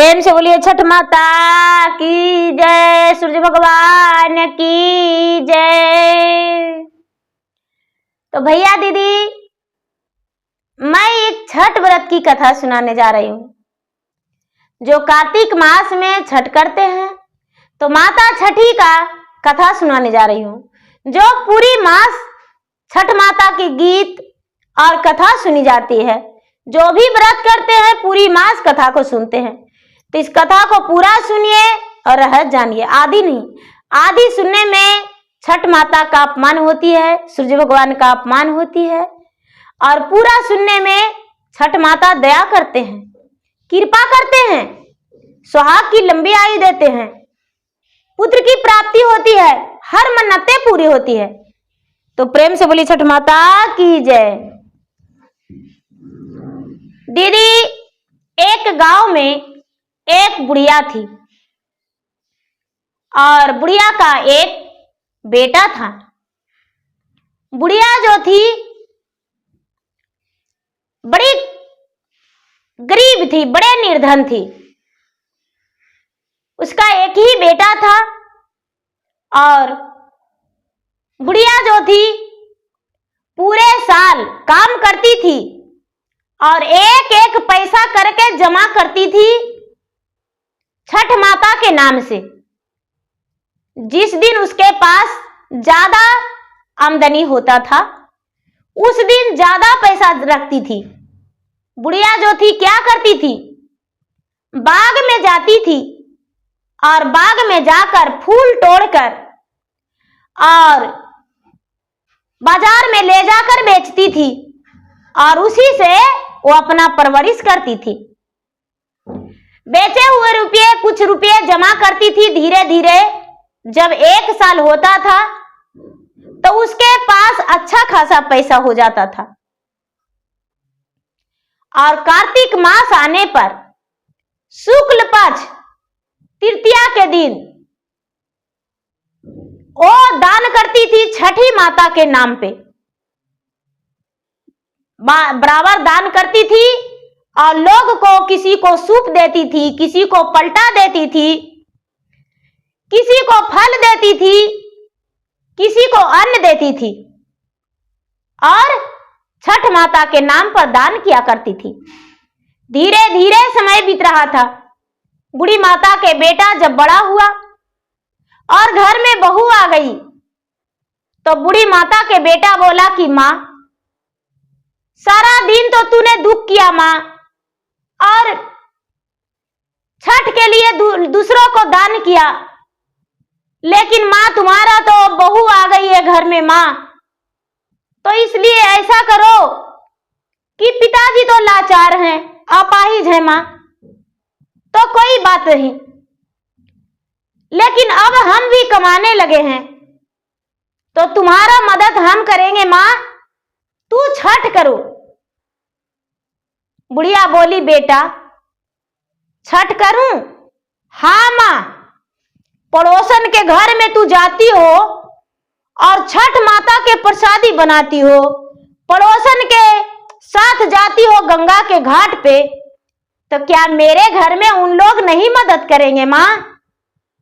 प्रेम से बोलिए छठ माता की जय, सूर्य भगवान की जय। तो भैया दीदी, मैं एक छठ व्रत की कथा सुनाने जा रही हूँ। जो कार्तिक मास में छठ करते हैं तो माता छठी का कथा सुनाने जा रही हूँ। जो पूरी मास छठ माता की गीत और कथा सुनी जाती है। जो भी व्रत करते हैं पूरी मास कथा को सुनते हैं। तो इस कथा को पूरा सुनिए और रहस्य जानिए। आदि नहीं, आदि सुनने में छठ माता का अपमान होती है, सूर्य भगवान का अपमान होती है, और पूरा सुनने में छठ माता दया करते हैं, कृपा करते हैं, सुहाग की लंबी आयु देते हैं, पुत्र की प्राप्ति होती है, हर मन्नतें पूरी होती है। तो प्रेम से बोली छठ माता की जय। दीदी, एक गांव में एक बुढ़िया थी और बुढ़िया का एक बेटा था। बुढ़िया जो थी बड़ी गरीब थी, बड़े निर्धन थी। उसका एक ही बेटा था और बुढ़िया जो थी पूरे साल काम करती थी और एक एक पैसा करके जमा करती थी छठ माता के नाम से। जिस दिन उसके पास ज्यादा आमदनी होता था उस दिन ज्यादा पैसा रखती थी। बुढ़िया जो थी क्या करती थी, बाग में जाती थी और बाग में जाकर फूल तोड़कर और बाजार में ले जाकर बेचती थी और उसी से वो अपना परवरिश करती थी। बेचे हुए रुपये कुछ रुपये जमा करती थी। धीरे धीरे जब एक साल होता था तो उसके पास अच्छा खासा पैसा हो जाता था और कार्तिक मास आने पर शुक्ल पक्ष तृतीया के दिन वो दान करती थी छठी माता के नाम पे। बराबर दान करती थी और लोग को, किसी को सूप देती थी, किसी को पलटा देती थी, किसी को फल देती थी, किसी को अन्न देती थी और छठ माता के नाम पर दान किया करती थी। धीरे धीरे समय बीत रहा था। बूढ़ी माता के बेटा जब बड़ा हुआ और घर में बहू आ गई तो बूढ़ी माता के बेटा बोला कि माँ, सारा दिन तो तूने दुख किया माँ और छठ के लिए दूसरों को दान किया, लेकिन माँ तुम्हारा तो बहू आ गई है घर में माँ, तो इसलिए ऐसा करो कि पिताजी तो लाचार हैं, अपाहिज है माँ, तो कोई बात नहीं, लेकिन अब हम भी कमाने लगे हैं तो तुम्हारा मदद हम करेंगे माँ, तू छठ करो। बुढ़िया बोली बेटा छठ करूं? हाँ माँ, पड़ोसन के घर में तू जाती हो और छठ माता के प्रसादी बनाती हो, पड़ोसन के साथ जाती हो गंगा के घाट पे, तो क्या मेरे घर में उन लोग नहीं मदद करेंगे माँ?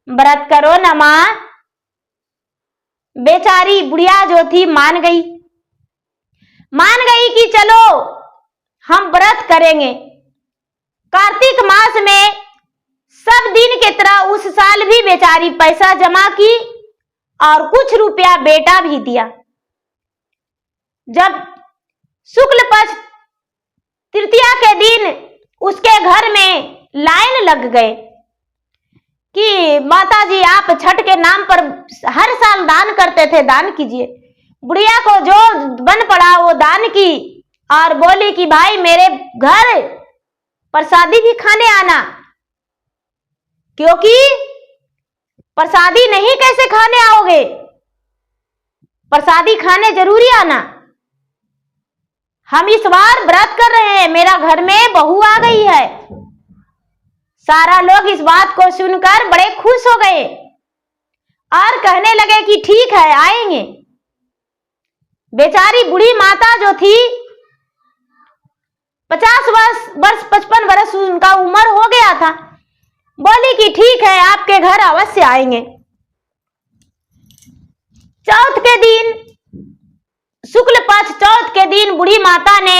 व्रत करो ना माँ। बेचारी बुढ़िया जो थी मान गई कि चलो हम व्रत करेंगे। कार्तिक मास में सब दिन की तरह उस साल भी बेचारी पैसा जमा की और कुछ रुपया बेटा भी दिया। जब शुक्ल पक्ष तृतीया के दिन उसके घर में लाइन लग गए कि माता जी आप छठ के नाम पर हर साल दान करते थे, दान कीजिए। बुढ़िया को जो बन पड़ा वो दान की और बोली कि भाई मेरे घर प्रसादी भी खाने आना, क्योंकि प्रसादी नहीं कैसे खाने आओगे, प्रसादी खाने जरूरी आना। हम इस बार व्रत कर रहे हैं, मेरा घर में बहू आ गई है। सारा लोग इस बात को सुनकर बड़े खुश हो गए और कहने लगे कि ठीक है आएंगे। बेचारी बूढ़ी माता जो थी 50 वर्ष 55 वर्ष उनका उम्र हो गया था ठीक है, आपके घर अवश्य आएंगे। चौथ के दिन, शुक्ल पक्ष चौथ के दिन बूढ़ी माता ने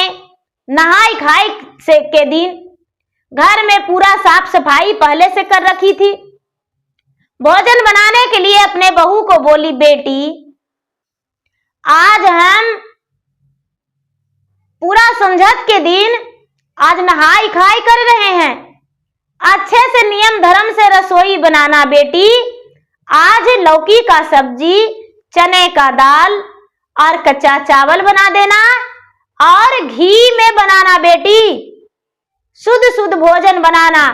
नहाई खाई से के दिन घर में पूरा साफ सफाई पहले से कर रखी थी। भोजन बनाने के लिए अपने बहू को बोली, बेटी आज हम पूरा संझत के दिन आज नहाई खाई कर रहे हैं, अच्छे से नियम धर्म से रसोई बनाना बेटी। आज लौकी का सब्जी, चने का दाल और कच्चा चावल बना देना और घी में बनाना बेटी। शुद्ध शुद्ध भोजन बनाना,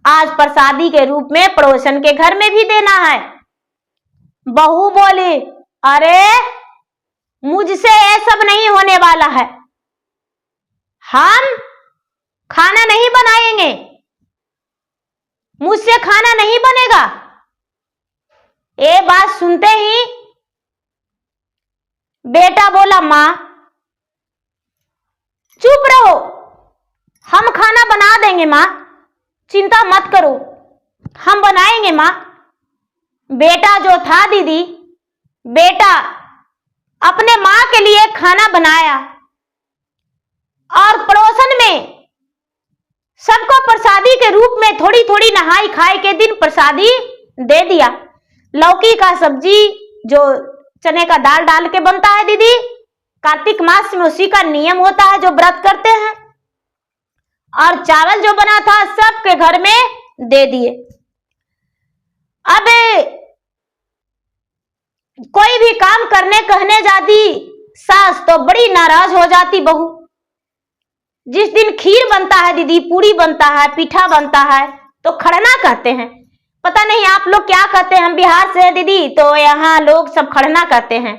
आज प्रसादी के रूप में पड़ोसन के घर में भी देना है। बहू बोली, अरे मुझसे ये सब नहीं होने वाला है, हम खाना नहीं बनाएंगे, मुझसे खाना नहीं बनेगा। ये बात सुनते ही बेटा बोला, मां चुप रहो, हम खाना बना देंगे मां, चिंता मत करो, हम बनाएंगे मां। बेटा जो था दीदी, बेटा अपने मां के लिए खाना बनाया और पड़ोसन में सबको प्रसादी के रूप में थोड़ी थोड़ी नहाई खाई के दिन प्रसादी दे दिया। लौकी का सब्जी जो चने का दाल डाल के बनता है दीदी, कार्तिक मास में उसी का नियम होता है जो व्रत करते हैं। और चावल जो बना था सबके घर में दे दिए। अब कोई भी काम करने कहने जाती सास तो बड़ी नाराज हो जाती बहू। जिस दिन खीर बनता है दीदी, पूरी बनता है, पीठा बनता है तो खड़ना कहते हैं। पता नहीं आप लोग क्या कहते हैं, हम बिहार से हैं दीदी तो यहाँ लोग सब खड़ना कहते हैं।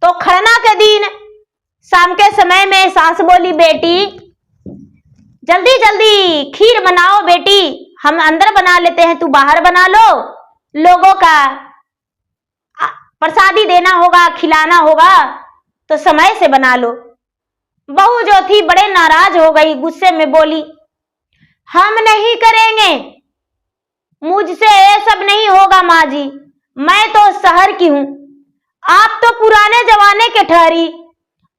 तो खड़ना के दिन शाम के समय में सास बोली, बेटी जल्दी जल्दी खीर बनाओ बेटी, हम अंदर बना लेते हैं, तू बाहर बना लो, लोगों का प्रसादी देना होगा, खिलाना होगा तो समय से बना लो। बहू जो थी बड़े नाराज हो गई, गुस्से में बोली, हम नहीं करेंगे, मुझसे ये सब नहीं होगा माँ जी, मैं तो शहर की हूं, आप तो पुराने जमाने के ठहरी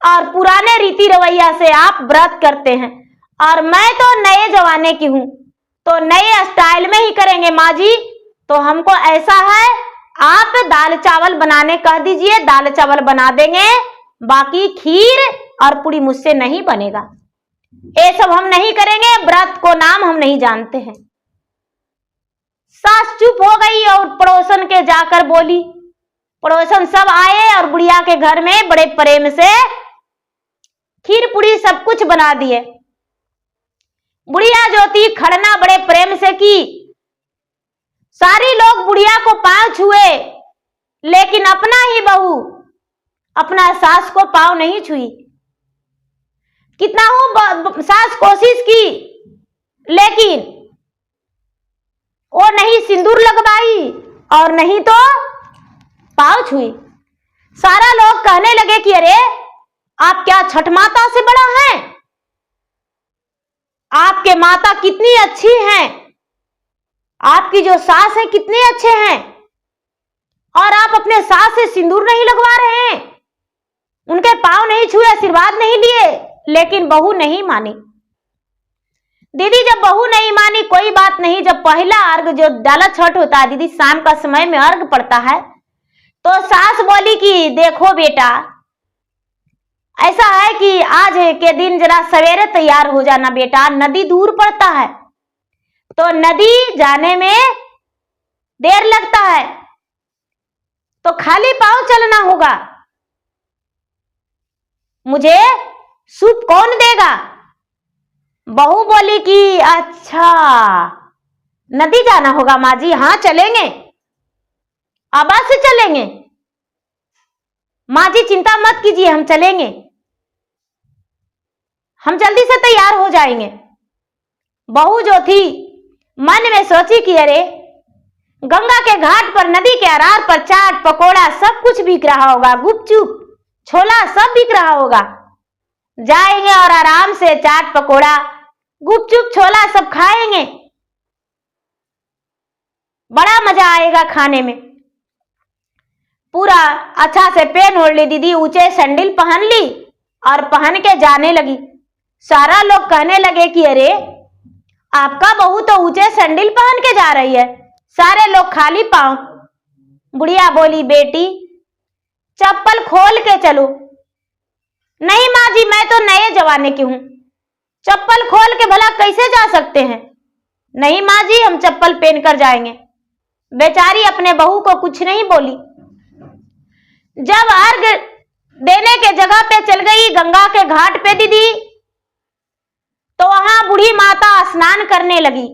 और पुराने रीति रवैया से आप व्रत करते हैं और मैं तो नए जमाने की हूं, तो नए स्टाइल में ही करेंगे माँ जी। तो हमको ऐसा है, आप दाल चावल बनाने कह दीजिए, दाल चावल बना देंगे, बाकी खीर और पूरी मुझसे नहीं बनेगा, ये सब हम नहीं करेंगे, व्रत को नाम हम नहीं जानते हैं। सास चुप हो गई और पड़ोसन के जाकर बोली। पड़ोसन सब आए और बुढ़िया के घर में बड़े प्रेम से खीर पूरी सब कुछ बना दिए। बुढ़िया जो थी खड़ना बड़े प्रेम से की। सारी लोग बुढ़िया को पांव छुए, लेकिन अपना ही बहू अपना सास को पांव नहीं छुई। कितना हो सास कोशिश की, लेकिन वो नहीं सिंदूर लगवाई और नहीं तो पांव छुई। सारा लोग कहने लगे कि अरे आप क्या छठ माता से बड़ा हैं, आपके माता कितनी अच्छी हैं, आपकी जो सास है कितने अच्छे हैं, और आप अपने सास से सिंदूर नहीं लगवा रहे हैं, उनके पांव नहीं छुए, आशीर्वाद नहीं लिए। लेकिन बहू नहीं मानी। दीदी जब बहू नहीं मानी कोई बात नहीं, जब पहला अर्घ जो डाला छठ होता है दीदी, शाम का समय में अर्घ पड़ता है, तो सास बोली कि देखो बेटा ऐसा है कि आज के दिन जरा सवेरे तैयार हो जाना बेटा, नदी दूर पड़ता है तो नदी जाने में देर लगता है, तो खाली पांव चलना होगा, मुझे सूप कौन देगा। बहू बोली कि अच्छा नदी जाना होगा माँ जी, हाँ चलेंगे, आवाज से चलेंगे माँ जी, चिंता मत कीजिए, हम चलेंगे, हम जल्दी से तैयार हो जाएंगे। बहू जो थी मन में सोची कि अरे गंगा के घाट पर, नदी के अरार पर चाट पकोड़ा सब कुछ बिक रहा होगा, गुपचुप छोला सब बिक रहा होगा, जाएंगे और आराम से चाट पकोड़ा गुपचुप छोला सब खाएंगे। आएगा खाने में। पूरा अच्छा से पेन ओढ़ ली दीदी, ऊंचे सैंडल पहन ली और पहन के जाने लगी। सारा लोग कहने लगे कि अरे आपका बहू तो ऊंचे सैंडल पहन के जा रही है, सारे लोग खाली पांव। बुढ़िया बोली बेटी चप्पल खोल के चलो। नहीं माँ जी मैं तो नए जमाने की हूं, चप्पल खोल के भला कैसे जा सकते हैं। नहीं माँ जी हम चप्पल पहन कर जाएंगे। बेचारी अपने बहू को कुछ नहीं बोली। जब अर्घ देने के जगह पे चल गई गंगा के घाट पे दीदी, तो वहां बूढ़ी माता स्नान करने लगी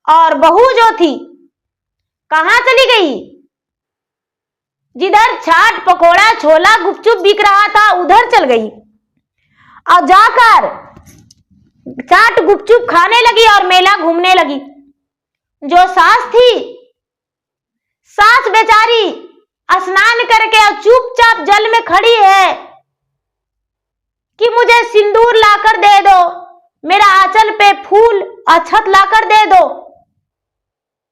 और बहू जो थी कहां चली गई। जिधर चाट पकोड़ा छोला गुपचुप बिक रहा था उधर चल गई और जाकर चाट गुपचुप खाने लगी और मेला घूमने लगी। जो सास थी, सास बेचारी स्नान करके और चुपचाप जल में खड़ी है कि मुझे सिंदूर लाकर दे दो, मेरा आंचल पे फूल अक्षत लाकर दे दो।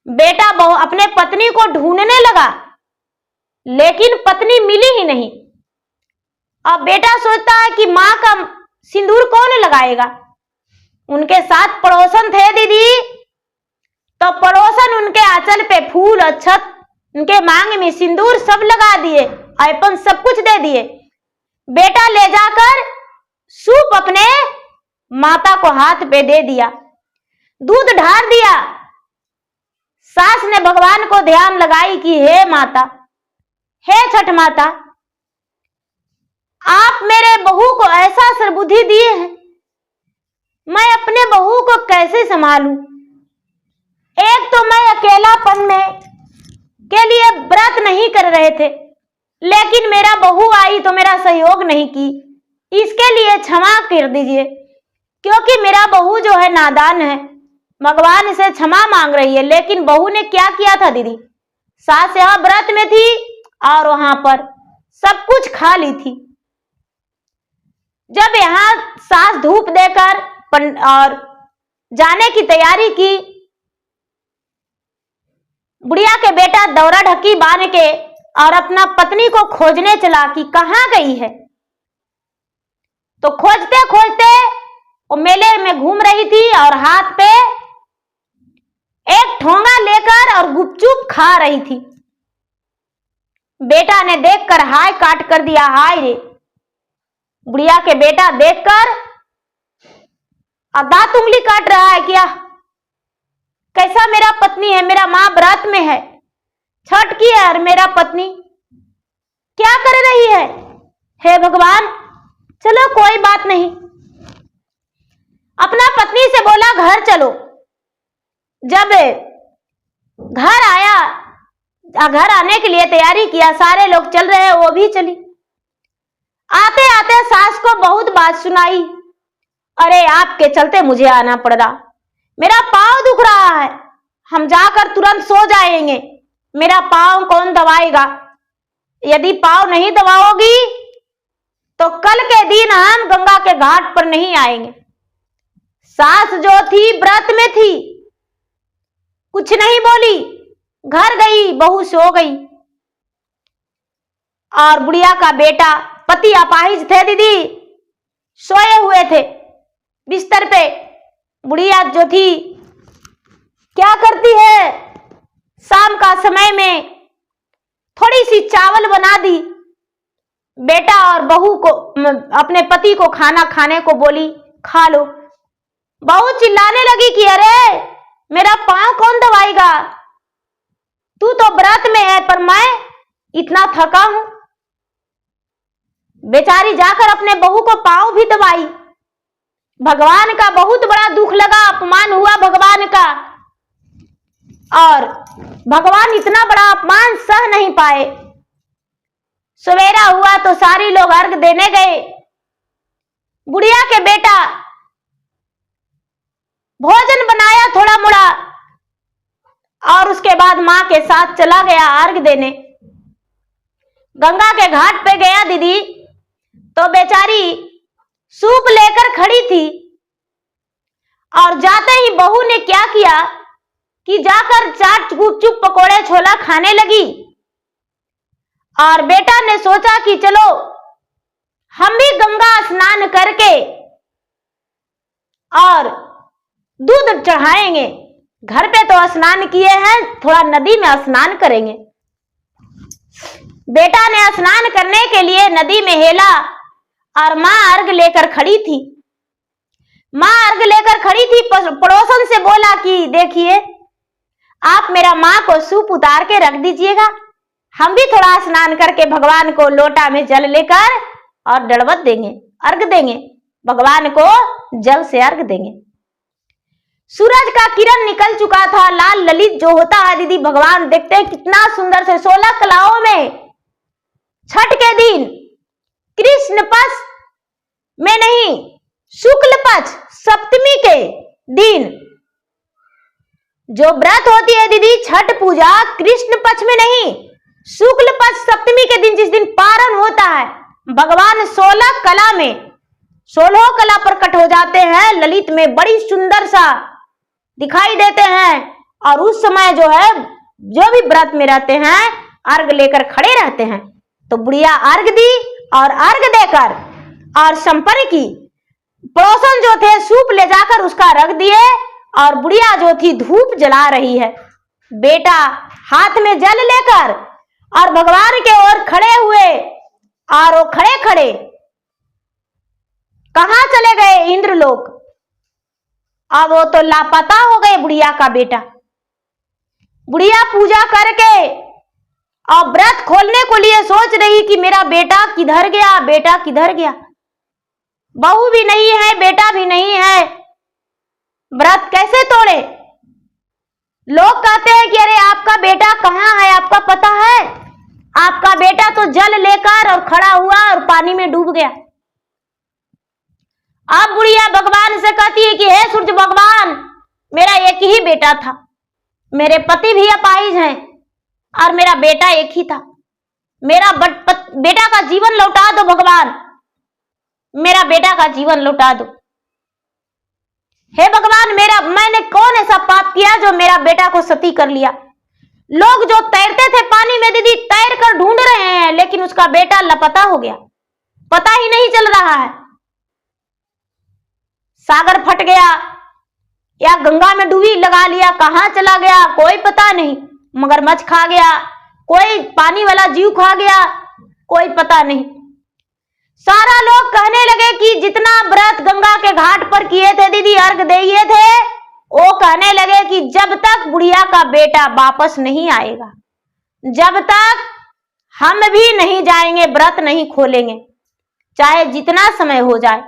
बेटा बहू अपने पत्नी को ढूंढने लगा लेकिन पत्नी मिली ही नहीं। अब बेटा सोचता है कि मां का सिंदूर कौन लगाएगा। उनके साथ पड़ोसन थे दीदी, तो पड़ोसन उनके आंचल पे फूल अक्षत, उनके मांग में सिंदूर सब लगा दिए, अपन सब कुछ दे दिए। बेटा ले जाकर सूप अपने माता को हाथ पे दे दिया, दूध ढार दिया। सास ने भगवान को ध्यान लगाई कि हे माता, हे छठ माता, आप मेरे बहू को ऐसा सुबुद्धि दिए हैं, मैं अपने बहू को कैसे संभालूं। एक तो मैं अकेलापन में के लिए व्रत नहीं कर रहे थे, लेकिन मेरा बहू आई तो मेरा सहयोग नहीं की, इसके लिए क्षमा कर दीजिए। क्योंकि मेरा बहू जो है नादान है, भगवान से क्षमा मांग रही है। लेकिन बहू ने क्या किया था दीदी, सास यहाँ व्रत में थी और वहां पर सब कुछ खा ली थी। जब यहाँ सास धूप देकर और जाने की तैयारी की, बुढ़िया के बेटा दौरा ढकी बांध के और अपना पत्नी को खोजने चला कि कहां गई है। तो खोजते खोजते वो मेले में घूम रही थी और हाथ पे एक ठोंगा लेकर और गुपचुप खा रही थी। बेटा ने देखकर हाय काट कर दिया, हाय रे। बुढ़िया के बेटा देखकर दांत उंगली काट रहा है, क्या कैसा मेरा पत्नी है, मेरा मां व्रत में है, छठ की है और मेरा पत्नी क्या कर रही है। हे भगवान, चलो कोई बात नहीं। अपना पत्नी से बोला घर चलो। जब घर आया, घर आने के लिए तैयारी किया, सारे लोग चल रहे हैं, वो भी चली। आते आते सास को बहुत बात सुनाई, अरे आपके चलते मुझे आना पड़ रहा, मेरा पांव दुख रहा है, हम जाकर तुरंत सो जाएंगे, मेरा पांव कौन दबाएगा। यदि पांव नहीं दबाओगी तो कल के दिन हम गंगा के घाट पर नहीं आएंगे। सास जो थी व्रत में थी, कुछ नहीं बोली, घर गई, बहू सो गई। और बुढ़िया का बेटा, पति अपाहिज थे दीदी, सोए हुए थे बिस्तर पे। बुढ़िया जो थी क्या करती है, शाम का समय में थोड़ी सी चावल बना दी, बेटा और बहू को, अपने पति को खाना खाने को बोली, खा लो। बहू चिल्लाने लगी कि अरे मेरा पांव कौन दबाएगा, तू तो व्रत में है पर मैं इतना थका हूं। बेचारी जाकर अपने बहू को पांव भी दबाई। भगवान का बहुत बड़ा दुख लगा, अपमान हुआ भगवान का, और भगवान इतना बड़ा अपमान सह नहीं पाए। सवेरा हुआ तो सारे लोग अर्घ देने गए। बुढ़िया के बेटा भोजन बनाया थोड़ा मोड़ा और उसके बाद मां के साथ चला गया अर्घ देने। गंगा के घाट पे गया दीदी, तो बेचारी सूप लेकर खड़ी थी और जाते ही बहू ने क्या किया, कि जाकर चाट गुपचुप पकोड़े छोला खाने लगी। और बेटा ने सोचा कि चलो हम भी गंगा स्नान करके और दूध चढ़ाएंगे। घर पे तो स्नान किए हैं, थोड़ा नदी में स्नान करेंगे। बेटा ने स्नान करने के लिए नदी में हेला और मां अर्घ लेकर खड़ी थी। मां अर्घ लेकर खड़ी थी, पड़ोसन से बोला कि देखिए आप मेरा मां को सूप उतार के रख दीजिएगा, हम भी थोड़ा स्नान करके भगवान को लोटा में जल लेकर और दंडवत देंगे, अर्घ देंगे, भगवान को जल से अर्घ देंगे। सूरज का किरण निकल चुका था। लाल ललित जो होता है दीदी, भगवान देखते हैं कितना सुंदर से 16 कलाओं में छठ के दिन कृष्ण पक्ष में नहीं, शुक्ल पक्ष सप्तमी के दिन जो व्रत होती है दीदी छठ पूजा, कृष्ण पक्ष में नहीं, शुक्ल पक्ष सप्तमी के दिन, जिस दिन पारण होता है, भगवान 16 कला में 16 कला प्रकट हो जाते हैं। ललित में बड़ी सुंदर सा दिखाई देते हैं। और उस समय जो है जो भी व्रत में रहते हैं अर्घ लेकर खड़े रहते हैं। तो बुढ़िया अर्घ दी और अर्घ देकर और संपन्न की। पड़ोसन जो थे सूप ले जाकर उसका रख दिए और बुढ़िया जो थी धूप जला रही है। बेटा हाथ में जल लेकर और भगवान के ओर खड़े हुए और वो खड़े खड़े कहां चले गए? इंद्रलोक। अब वो तो लापता हो गए बुढ़िया का बेटा। बुढ़िया पूजा करके और व्रत खोलने को लिए सोच रही कि मेरा बेटा किधर गया, बेटा किधर गया। बहू भी नहीं है, बेटा भी नहीं है, व्रत कैसे तोड़े? लोग कहते हैं कि अरे आपका बेटा कहाँ है, आपका पता है? आपका बेटा तो जल लेकर और खड़ा हुआ और पानी में डूब गया। अब बुढ़िया भगवान से कहती है कि हे सूर्य भगवान, मेरा एक ही बेटा था, मेरे पति भी अपाहिज हैं और मेरा बेटा एक ही था। मेरा बेटा का जीवन लौटा दो भगवान, मेरा बेटा का जीवन लौटा दो। हे भगवान, मैंने कौन ऐसा पाप किया जो मेरा बेटा को सती कर लिया? लोग जो तैरते थे पानी में दीदी, तैर कर ढूंढ रहे हैं, लेकिन उसका बेटा लापता हो गया, पता ही नहीं चल रहा है। सागर फट गया या गंगा में डूबी लगा लिया, कहां चला गया कोई पता नहीं। मगरमच्छ खा गया, कोई पानी वाला जीव खा गया, कोई पता नहीं। सारा लोग कहने लगे कि जितना व्रत गंगा के घाट पर किए थे दीदी, अर्घ दिए थे, वो कहने लगे कि जब तक बुढ़िया का बेटा वापस नहीं आएगा, जब तक हम भी नहीं जाएंगे, व्रत नहीं खोलेंगे, चाहे जितना समय हो जाए।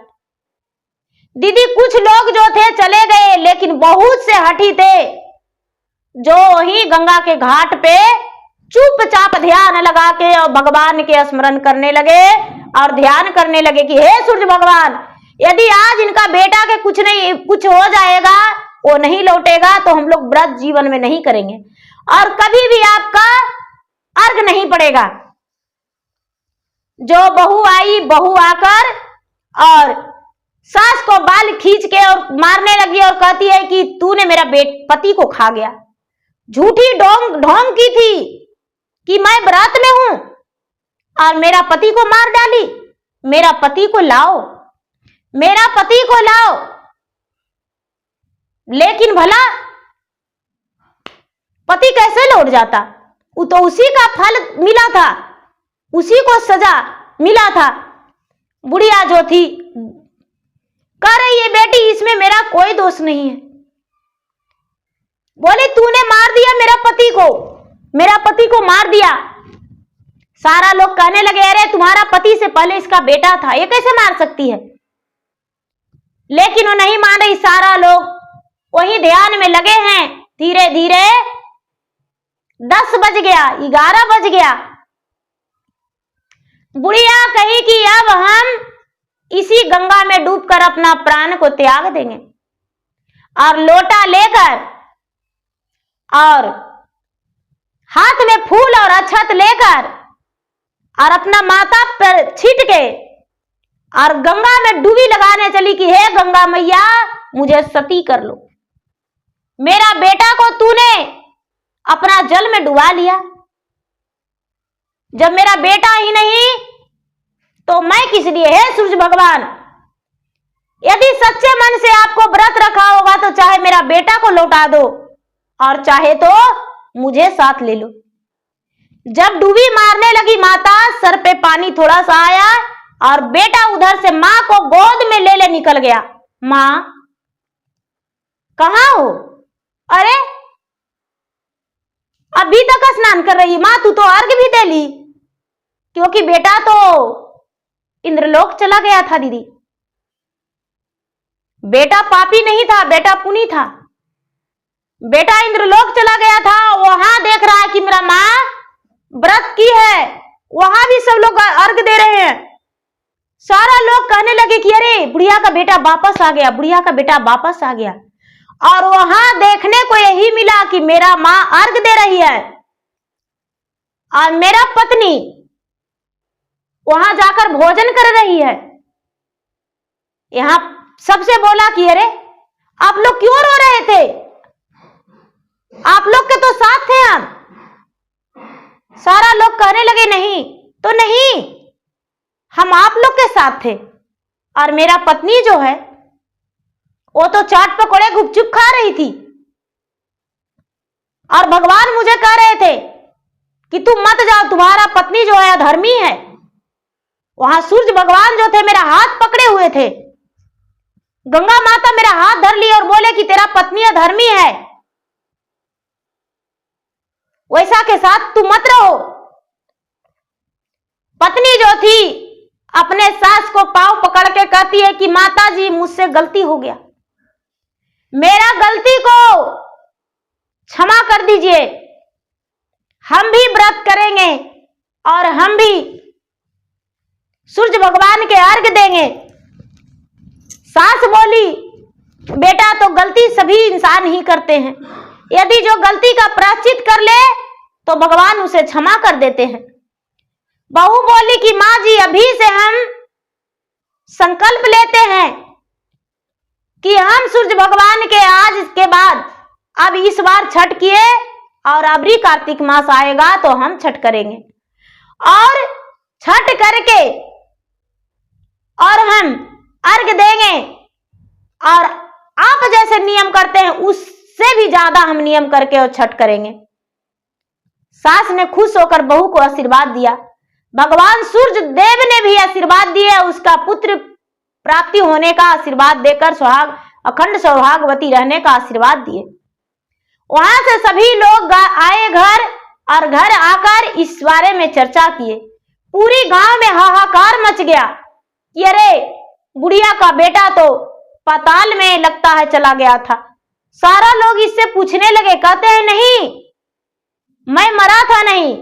दीदी कुछ लोग जो थे चले गए, लेकिन बहुत से हठी थे जो ही गंगा के घाट पे चुपचाप ध्यान लगा के और भगवान के स्मरण करने लगे और ध्यान करने लगे कि हे सूर्य भगवान, यदि आज इनका बेटा के कुछ हो जाएगा, वो नहीं लौटेगा, तो हम लोग व्रत जीवन में नहीं करेंगे और कभी भी आपका अर्घ नहीं पड़ेगा। जो बहू आई, बहू आकर और सास को बाल खींच के और मारने लगी और कहती है कि तूने मेरा पति को खा गया। झूठी ढोंग की थी कि मैं व्रत में हूं और मेरा पति को मार डाली। मेरा पति को लाओ, मेरा पति को लाओ। लेकिन भला पति कैसे लौट जाता? वो तो उसी का फल मिला था, उसी को सजा मिला था। बुढ़िया जो थी कह रही है बेटी इसमें मेरा कोई दोष नहीं है। बोले तूने मार दिया मेरा पति को मार दिया। सारा लोग कहने लगे अरे तुम्हारा पति से पहले इसका बेटा था, ये कैसे मार सकती है? लेकिन वो नहीं मान रही। सारा लोग वही ध्यान में लगे हैं। धीरे धीरे 10 बज गया, 11 बज गया। बुढ़िया कही कि अब हम इसी गंगा में डूबकर अपना प्राण को त्याग देंगे और लोटा लेकर और हाथ में फूल और अक्षत लेकर और अपना माथा पर छीट के और गंगा में डुबी लगाने चली कि हे गंगा मैया मुझे सती कर लो। मेरा बेटा को तूने अपना जल में डुबा लिया। जब मेरा बेटा ही नहीं तो मैं किस लिए है सूरज भगवान? यदि सच्चे मन से आपको व्रत रखा होगा तो चाहे मेरा बेटा को लौटा दो और चाहे तो मुझे साथ ले लो। जब डूबी मारने लगी माता, सर पे पानी थोड़ा सा आया और बेटा उधर से मां को गोद में ले निकल गया। मां कहां हो? अरे अभी तक स्नान कर रही मां, तू तो अर्घ भी दे ली, क्योंकि बेटा तो इंद्रलोक चला गया था दीदी। बेटा पापी नहीं था, बेटा पुनी था। बेटा इंद्रलोक चला गया था, वहां देख रहा है कि मेरा मां व्रत की है, वहां भी सब लोग अर्घ दे रहे हैं। सारा लोग कहने लगे कि अरे बुढ़िया का बेटा वापस आ गया, बुढ़िया का बेटा वापस आ गया। और वहां देखने को यही मिला कि मेरा मां अर्घ दे रही है और मेरा पत्नी वहां जाकर भोजन कर रही है। यहां सबसे बोला कि अरे आप लोग क्यों रो रहे थे? आप लोग के तो साथ थे हम। सारा लोग कहने लगे नहीं तो नहीं, हम आप लोग के साथ थे। और मेरा पत्नी जो है वो तो चाट पकौड़े गुपचुप खा रही थी। और भगवान मुझे कह रहे थे कि तुम मत जाओ, तुम्हारा पत्नी जो है अधर्मी है। वहां सूरज भगवान जो थे मेरा हाथ पकड़े हुए थे। गंगा माता मेरा हाथ धर ली और बोले कि तेरा पत्नी अधर्मी है, वैसा के साथ तुम मत रहो। पत्नी जो थी अपने सास को पांव पकड़ के कहती है कि माता जी मुझसे गलती हो गया, मेरा गलती को क्षमा कर दीजिए, हम भी व्रत करेंगे और हम भी सूरज भगवान के अर्घ देंगे। सास बोली बेटा तो गलती सभी इंसान ही करते हैं, यदि जो गलती का प्रायश्चित कर ले तो भगवान उसे क्षमा कर देते हैं। बहू बोली कि माँ जी अभी से हम संकल्प लेते हैं कि हम सूरज भगवान के आज के बाद अब इस बार छठ किए और अबरी कार्तिक मास आएगा तो हम छठ करेंगे और छठ करके और हम अर्घ देंगे और आप जैसे नियम करते हैं उससे भी ज्यादा हम नियम करके और छठ करेंगे। सास ने खुश होकर बहू को आशीर्वाद दिया। भगवान सूर्य देव ने भी आशीर्वाद दिए, उसका पुत्र प्राप्ति होने का आशीर्वाद देकर अखंड सौभाग्यवती रहने का आशीर्वाद दिए। वहां से सभी लोग आए घर और घर आकर इस बारे में चर्चा किए। पूरी गांव में हाहाकार मच गया कि अरे बुढ़िया का बेटा तो पाताल में लगता है चला गया था। सारा लोग इससे पूछने लगे, कहते हैं नहीं मैं मरा था नहीं।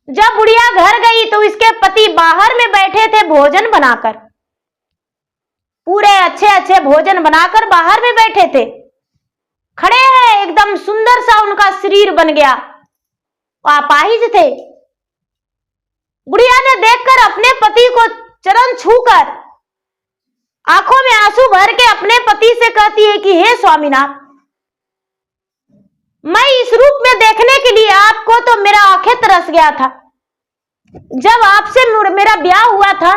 जब बुढ़िया घर गई तो इसके पति बाहर में बैठे थे भोजन बनाकर, पूरे अच्छे अच्छे भोजन बनाकर बाहर में बैठे थे, खड़े हैं, एकदम सुंदर सा उनका शरीर बन गया, अपाहिज थे। बुढ़िया ने देखकर अपने पति को चरण छूकर आंखों में आंसू भर के अपने पति से कहती है कि हे स्वामीनाथ, मैं इस रूप में देखने के लिए आपको तो मेरा आंखें तरस गया था। जब आपसे मेरा ब्याह हुआ था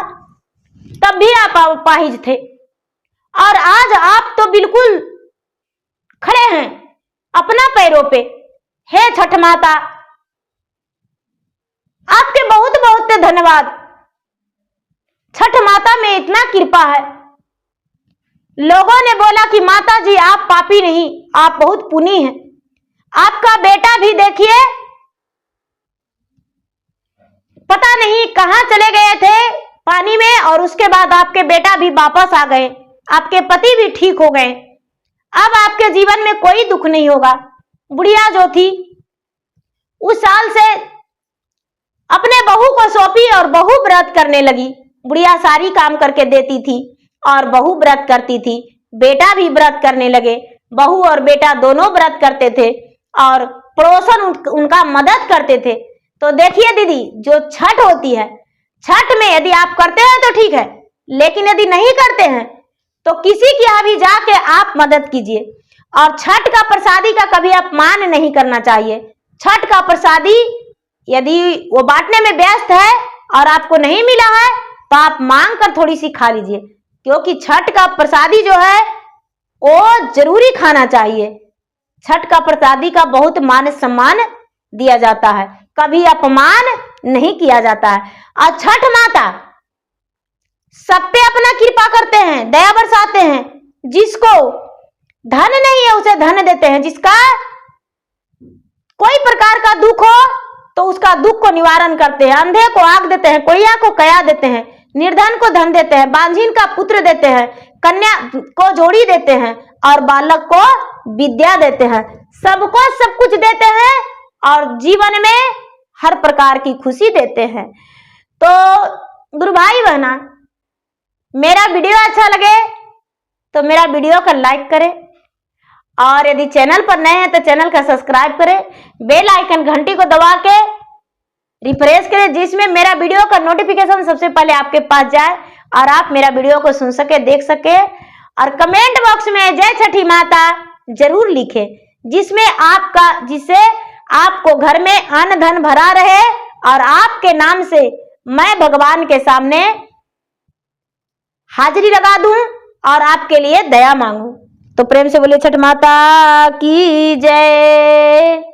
तब भी आप अपाहिज थे और आज आप तो बिल्कुल खड़े हैं अपना पैरों पे। हे छठ माता, आपके बहुत बहुत धन्यवाद। छठ माता में इतना कृपा है। लोगों ने बोला कि माता जी आप पापी नहीं, आप बहुत पुनी हैं। आपका बेटा भी देखिए पता नहीं कहां चले गए थे पानी में और उसके बाद आपके बेटा भी वापस आ गए, आपके पति भी ठीक हो गए। अब आपके जीवन में कोई दुख नहीं होगा। बुढ़िया जो थी उस साल से अपने बहू को सौंपी और बहू व्रत करने लगी। बुढ़िया सारी काम करके देती थी और बहू व्रत करती थी। बेटा भी व्रत करने लगे, बहू और बेटा दोनों व्रत करते थे और पड़ोसन उनका मदद करते थे। तो देखिए दीदी, जो छठ होती है, छठ में यदि आप करते हैं तो ठीक है, लेकिन यदि नहीं करते हैं तो किसी के यहाँ भी जाके आप मदद कीजिए। और छठ का प्रसादी का कभी अपमान नहीं करना चाहिए। छठ का प्रसादी यदि वो बांटने में व्यस्त है और आपको नहीं मिला है तो आप मांग कर थोड़ी सी खा लीजिए, क्योंकि छठ का प्रसादी जो है वो जरूरी खाना चाहिए। छठ का प्रसादी का बहुत मान सम्मान दिया जाता है, कभी अपमान नहीं किया जाता है। और छठ माता सब पे अपना कृपा करते हैं, दया बरसाते हैं। जिसको धन नहीं है उसे धन देते हैं, जिसका कोई प्रकार का दुख हो तो उसका दुख को निवारण करते हैं। अंधे को आग देते हैं, कोइया को कया देते हैं, निर्धन को धन देते हैं, बांझिन का पुत्र देते हैं, कन्या को जोड़ी देते हैं और बालक को विद्या देते हैं। सबको सब कुछ देते हैं और जीवन में हर प्रकार की खुशी देते हैं। तो गुरु भाई बहना, मेरा वीडियो अच्छा लगे तो मेरा वीडियो को लाइक करें और यदि चैनल पर नए हैं तो चैनल का सब्सक्राइब करें, बेल आइकन घंटी को दबा के रिफ्रेश करें, जिसमें मेरा वीडियो का नोटिफिकेशन सबसे पहले आपके पास जाए और आप मेरा वीडियो को सुन सके, देख सके। और कमेंट बॉक्स में जय छठी माता जरूर लिखें, जिससे आपको घर में अन्न धन भरा रहे और आपके नाम से मैं भगवान के सामने हाजिरी लगा दूं और आपके लिए दया मांगू। तो प्रेम से बोले छठ माता की जय।